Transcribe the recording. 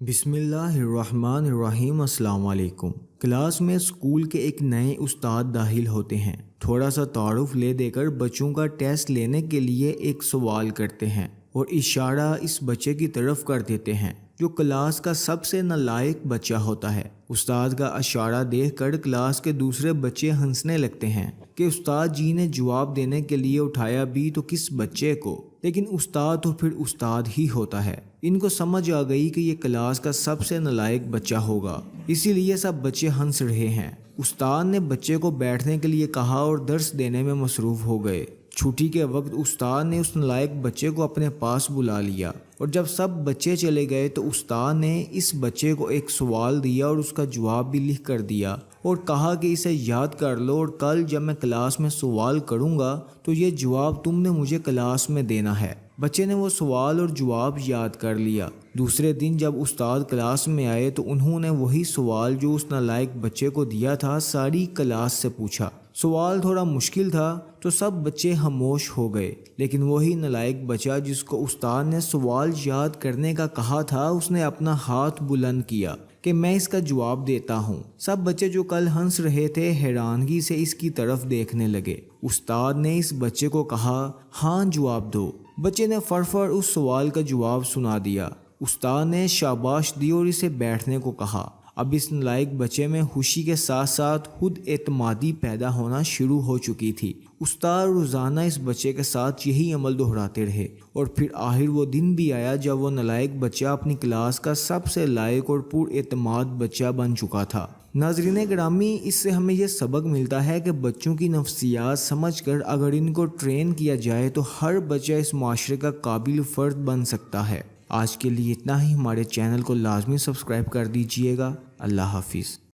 بسم اللہ الرحمن الرحیم۔ السلام علیکم۔ کلاس میں اسکول کے ایک نئے استاد داخل ہوتے ہیں۔ تھوڑا سا تعارف دے کر بچوں کا ٹیسٹ لینے کے لیے ایک سوال کرتے ہیں اور اشارہ اس بچے کی طرف کر دیتے ہیں جو کلاس کا سب سے نالائق بچہ ہوتا ہے۔ استاد کا اشارہ دیکھ کر کلاس کے دوسرے بچے ہنسنے لگتے ہیں کہ استاد جی نے جواب دینے کے لیے اٹھایا بھی تو کس بچے کو، لیکن استاد تو پھر استاد ہی ہوتا ہے۔ ان کو سمجھ آ گئی کہ یہ کلاس کا سب سے نالائق بچہ ہوگا، اسی لیے سب بچے ہنس رہے ہیں۔ استاد نے بچے کو بیٹھنے کے لیے کہا اور درس دینے میں مصروف ہو گئے۔ چھٹی کے وقت استاد نے اس نالائق بچے کو اپنے پاس بلا لیا اور جب سب بچے چلے گئے تو استاد نے اس بچے کو ایک سوال دیا اور اس کا جواب بھی لکھ کر دیا اور کہا کہ اسے یاد کر لو اور کل جب میں کلاس میں سوال کروں گا تو یہ جواب تم نے مجھے کلاس میں دینا ہے۔ بچے نے وہ سوال اور جواب یاد کر لیا۔ دوسرے دن جب استاد کلاس میں آئے تو انہوں نے وہی سوال جو اس نالائق بچے کو دیا تھا ساری کلاس سے پوچھا۔ سوال تھوڑا مشکل تھا تو سب بچے خاموش ہو گئے، لیکن وہی نالائق بچہ جس کو استاد نے سوال یاد کرنے کا کہا تھا اس نے اپنا ہاتھ بلند کیا کہ میں اس کا جواب دیتا ہوں۔ سب بچے جو کل ہنس رہے تھے حیرانگی سے اس کی طرف دیکھنے لگے۔ استاد نے اس بچے کو کہا، ہاں جواب دو۔ بچے نے فر اس سوال کا جواب سنا دیا۔ استاد نے شاباش دی اور اسے بیٹھنے کو کہا۔ اب اس نالائق بچے میں خوشی کے ساتھ ساتھ خود اعتمادی پیدا ہونا شروع ہو چکی تھی۔ استاد روزانہ اس بچے کے ساتھ یہی عمل دہراتے رہے اور پھر آخر وہ دن بھی آیا جب وہ نالائق بچہ اپنی کلاس کا سب سے لائق اور پر اعتماد بچہ بن چکا تھا۔ ناظرین گرامی، اس سے ہمیں یہ سبق ملتا ہے کہ بچوں کی نفسیات سمجھ کر اگر ان کو ٹرین کیا جائے تو ہر بچہ اس معاشرے کا قابل فرد بن سکتا ہے۔ آج کے لیے اتنا ہی۔ ہمارے چینل کو لازمی سبسکرائب کر دیجئے گا۔ اللہ حافظ۔